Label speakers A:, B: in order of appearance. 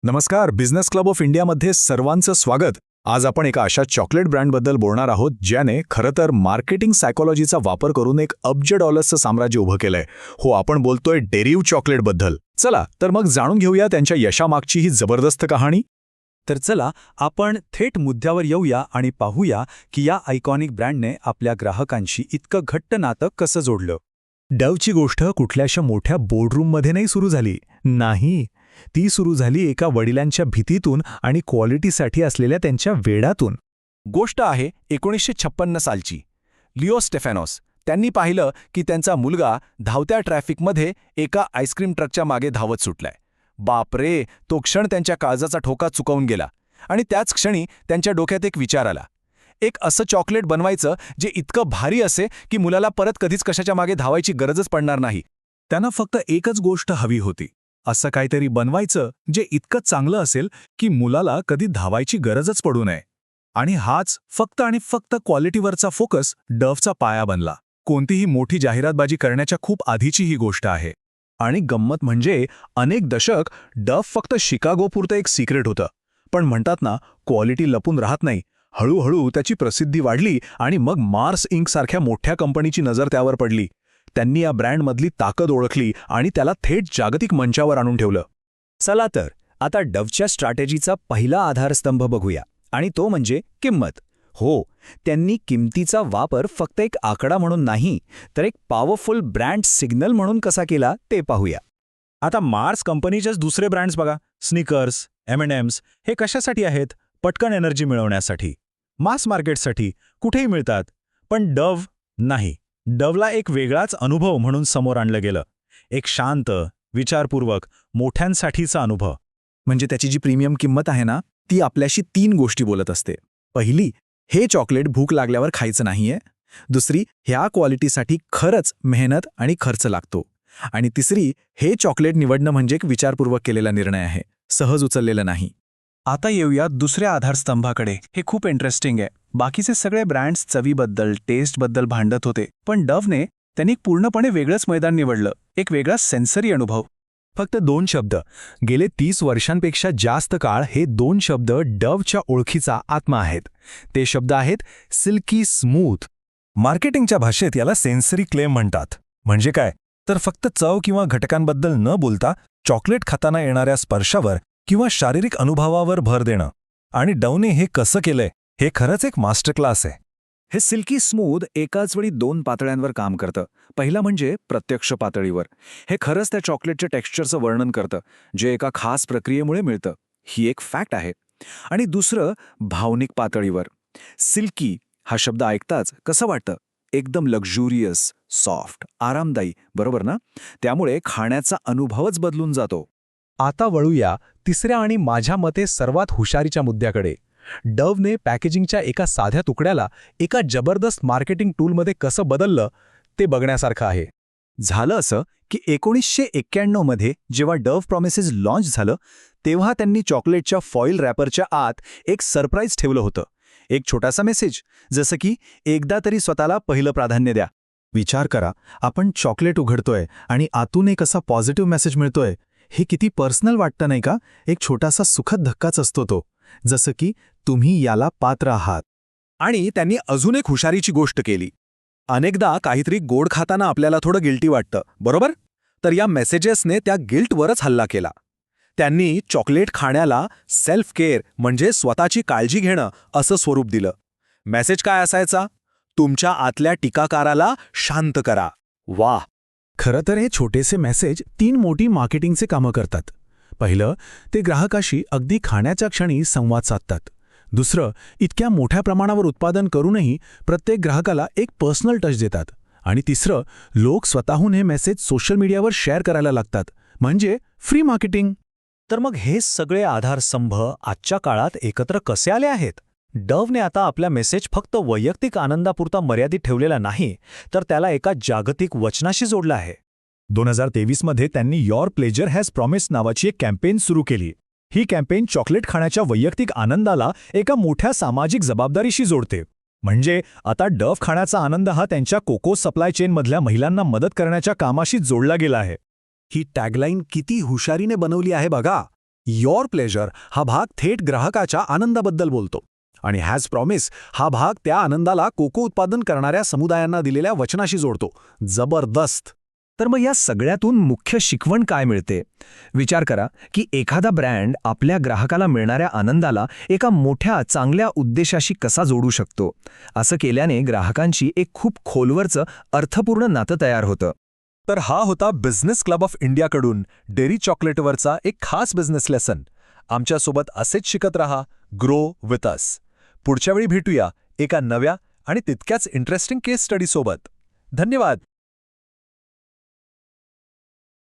A: नमस्कार, business club of इंडियामध्ये सर्वांचं स्वागत. आज आपण एका अशा चॉकलेट ब्रँडबद्दल बोलणार आहोत ज्याने खरं तर मार्केटिंग सायकोलॉजीचा वापर करून एक अब्ज डॉलर्सचं साम्राज्य उभं केलंय. हो, आपण बोलतोय डेरिव्ह चॉकलेटबद्दल. चला तर मग जाणून घेऊया त्यांच्या यशामागची ही जबरदस्त कहाणी.
B: तर चला आपण थेट मुद्द्यावर येऊया आणि पाहूया की या आयकॉनिक ब्रँडने आपल्या ग्राहकांशी इतकं घट्ट नातं कसं जोडलं.
A: डवची गोष्ट कुठल्याशा मोठ्या बोर्डरूममध्ये नाही सुरू झाली. नाही, ती सुरू झाली एका वडिलांच्या भीतीतून आणि क्वालिटीसाठी असलेल्या त्यांच्या वेडातून.
C: गोष्ट आहे 1956 सालची. लिओ स्टेफॅनोस त्यांनी पाहिलं की त्यांचा मुलगा धावत्या ट्रॅफिकमध्ये एका आईस्क्रीम ट्रकच्या मागे धावत सुटलाय. बापरे, तो क्षण त्यांच्या काळजाचा ठोका चुकवून गेला. आणि त्याच क्षणी त्यांच्या डोक्यात एक विचार आला. एक असं चॉकलेट बनवायचं जे इतकं भारी असे की मुलाला परत कधीच कशाच्या मागे धावायची गरजच पडणार नाही.
A: त्यांना फक्त एकच गोष्ट हवी होती, असं काहीतरी बनवायचं जे इतकं चांगलं असेल की मुलाला कधी धावायची गरजच पडू नये. आणि हाच फक्त आणि फक्त क्वालिटीवरचा फोकस डवचा पाया बनला. कोणतीही मोठी जाहिरातबाजी करण्याच्या खूप आधीची ही गोष्ट आहे. आणि गंमत म्हणजे अनेक दशक डव फक्त शिकागोपुरतं एक सिक्रेट होतं. पण म्हणतात ना, क्वालिटी लपून राहत नाही. हळूहळू त्याची प्रसिद्धी वाढली आणि मग मार्स इंकसारख्या मोठ्या कंपनीची नजर त्यावर पडली. त्यांनी या ब्रँडमधली ताकद ओळखली आणि त्याला थेट जागतिक मंचावर आणून ठेवलं.
B: चला तर आता डवच्या स्ट्रॅटेजीचा पहिला आधारस्तंभ बघूया आणि तो म्हणजे किंमत. हो, त्यांनी किंमतीचा वापर फक्त एक आकडा म्हणून नाही तर एक पॉवरफुल ब्रँड सिग्नल म्हणून कसा केला ते पाहूया.
A: आता मार्स कंपनीचेच दुसरे ब्रँड्स बघा. स्निकर्स, M&M's हे कशासाठी आहेत? पटकन एनर्जी मिळवण्यासाठी, मास मार्केटसाठी, कुठेही मिळतात. पण डव नाही. डवला एक वेगळाच अनुभव म्हणून समोर आणलं गेलं. एक शांत, विचारपूर्वक, मोठ्यांसाठीचा अनुभव. म्हणजे त्याची जी प्रीमियम किंमत आहे ना, ती आपल्याशी 3 गोष्टी बोलत असते. पहिली, हे चॉकलेट भूक लागल्यावर खायचं नाहीये. दुसरी, ह्या क्वालिटीसाठी खरंच मेहनत आणि खर्च लागतो. आणि तिसरी, हे चॉकलेट निवडणं म्हणजे एक विचारपूर्वक केलेला निर्णय आहे, सहज उचललेला नाही.
D: आता येऊया दुसऱ्या आधारस्तंभाकडे. हे खूप इंटरेस्टिंग आहे. बाकीचे सगळे ब्रँड्स चवीबद्दल, टेस्टबद्दल भांडत होते, पण डवने त्यांनी पूर्णपणे वेगळंच मैदान निवडलं. एक वेगळा सेन्सरी अनुभव.
A: फक्त 2 शब्द. गेले 30 वर्षांपेक्षा जास्त काळ हे 2 शब्द डवच्या ओळखीचा आत्मा आहेत. ते शब्द आहेत सिल्की स्मूथ. मार्केटिंगच्या भाषेत याला सेन्सरी क्लेम म्हणतात. म्हणजे काय? तर फक्त चव किंवा घटकांबद्दल न बोलता चॉकलेट खाताना येणाऱ्या स्पर्शावर किंवा शारीरिक अनुभवावर भर देणं. आणि डवने हे कसं केलंय हे खरंच एक मास्टर क्लास आहे.
B: हे सिल्की स्मूथ एकाच वेळी 2 पातळ्यांवर काम करतं. पहिला म्हणजे प्रत्यक्ष पातळीवर. हे खरंच त्या चॉकलेटच्या टेक्स्चरचं वर्णन करतं, जे एका खास प्रक्रियेमुळे मिळतं. ही एक फॅक्ट आहे. आणि दुसरं भावनिक पातळीवर. सिल्की हा शब्द ऐकताच कसं वाटतं? एकदम लक्झुरियस, सॉफ्ट, आरामदायी, बरोबर ना? त्यामुळे खाण्याचा अनुभवच बदलून जातो.
A: आता वळूया तिसऱ्या आणि माझ्या मते सर्वात हुशारीच्या मुद्द्याकडे. डवने पॅकेजिंगच्या एका साध्या तुकड्याला एका जबरदस्त मार्केटिंग टूलमध्ये कसं बदललं ते बघण्यासारखं आहे.
B: झालं असं की 1991 मध्ये जेव्हा डव प्रॉमिसेस लॉन्च झालं, तेव्हा त्यांनी चॉकलेटच्या फॉईल रॅपरच्या आत एक सरप्राईज ठेवलं होतं. एक छोटासा मेसेज, जसं की एकदा तरी स्वतःला पहिलं प्राधान्य द्या.
A: विचार करा, आपण चॉकलेट उघडतोय आणि आतून एक असा पॉझिटिव्ह मेसेज मिळतोय. हे किती पर्सनल वाटतं नाही का? एक छोटासा सुखद धक्काच असतो तो, जसं की तुम्ही याला पात्र आहात.
C: आणि त्यांनी अजून एक हुशारीची गोष्ट केली. अनेकदा काहीतरी गोड खाताना आपल्याला थोडं गिल्टी वाटतं, बरोबर? तर या मेसेजेसने त्या गिल्टवरच हल्ला केला. त्यांनी चॉकलेट खाण्याला सेल्फ केअर म्हणजे स्वतःची काळजी घेणं असं स्वरूप दिलं. मेसेज काय असायचा? तुमच्या आतल्या टीकाकाराला शांत करा. वाह!
A: खरं तर हे छोटेसे मेसेज 3 मोठी मार्केटिंगचे कामं करतात. पहिलं, ते ग्राहकाशी अगदी खाण्याच्या क्षणी संवाद साधतात. दुसरं, इतक्या मोठ्या प्रमाणावर उत्पादन करूनही प्रत्येक ग्राहकाला एक पर्सनल टच देतात. आणि तिसरं, लोक स्वतःहून हे मेसेज सोशल मीडियावर शेअर करायला लागतात. म्हणजे फ्री मार्केटिंग.
B: तर मग हे सगळे आधारस्तंभ आजच्या काळात एकत्र कसे आले आहेत? डवने आता आपल्या मेसेज फक्त वैयक्तिक आनंदापुरता मर्यादित ठेवलेला नाही, तर त्याला एका जागतिक वचनाशी जोडला आहे.
A: 2023 मध्ये त्यांनी युअर प्लेजर हॅज प्रॉमिस नावाची एक कॅम्पेन सुरू केली. ही कॅम्पेन चॉकलेट खाण्याच्या वैयक्तिक आनंदाला एका मोठ्या सामाजिक जबाबदारीशी जोडते. म्हणजे आता डव खाण्याचा आनंद हा त्यांच्या कोको सप्लाय चेनमधल्या महिलांना मदत करण्याच्या कामाशी जोडला गेला आहे.
C: ही टॅगलाईन किती हुशारीने बनवली आहे बघा. युअर प्लेजर हा भाग थेट ग्राहकाच्या आनंदाबद्दल बोलतो. आणि हॅज प्रॉमिस हा भाग त्या आनंदाला कोको उत्पादन करणाऱ्या समुदायांना दिलेल्या वचनाशी जोडतो. जबरदस्त.
B: तर मग या सगळ्यातून मुख्य शिकवण काय मिळते? विचार करा की एखादा ब्रँड आपल्या ग्राहकाला मिळणाऱ्या आनंदाला एका मोठ्या चांगल्या उद्देशाशी कसा जोडू शकतो. असं केल्याने ग्राहकांशी एक खूप खोलवरचं अर्थपूर्ण नातं तयार होतं.
C: तर हा होता बिझनेस क्लब ऑफ इंडियाकडून डेअरी चॉकलेटवरचा एक खास बिझनेस लेसन. आमच्यासोबत असेच शिकत रहा. Grow with us. पुढच्या वेळी भेटूया एका नव्या आणि तितक्याच इंटरेस्टिंग केस स्टडीसोबत. धन्यवाद.